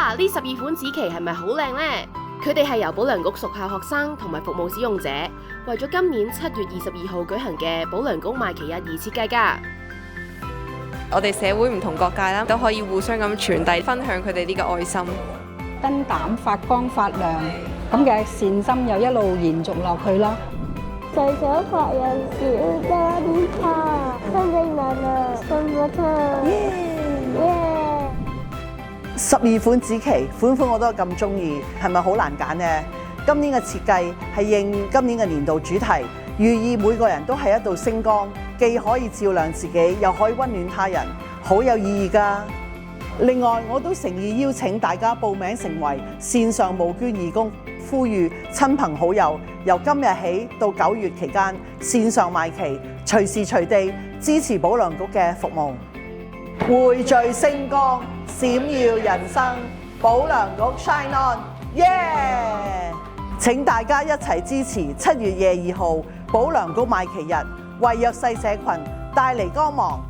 哇！呢12款紫旗係咪好靚呢？佢哋係由保良局屬校學生同埋服務使用者為咗今年7月22號舉行嘅保良局賣旗日而設計㗎。我哋社會唔同各界啦，都可以互相咁傳遞、分享佢哋呢個愛心。燈膽發光發亮，咁嘅善心又一路延續落去咯。細小發人小燈塔，真正能量信不通。12款紫旗，款款我都咁中意，係咪好難揀呢？今年嘅設計係應今年嘅年度主題，寓意每個人都係一道星光，既可以照亮自己，又可以溫暖他人，好有意義㗎。另外，我都誠意邀請大家報名成為線上募捐義工，呼籲親朋好友由今日起到9月期間線上賣旗，隨時隨地支持保良局嘅服務。匯聚星光，閃耀人生，保良局 Shine On， 耶！請大家一齊支持7月22號保良局賣旗日，為弱勢社群帶嚟光芒。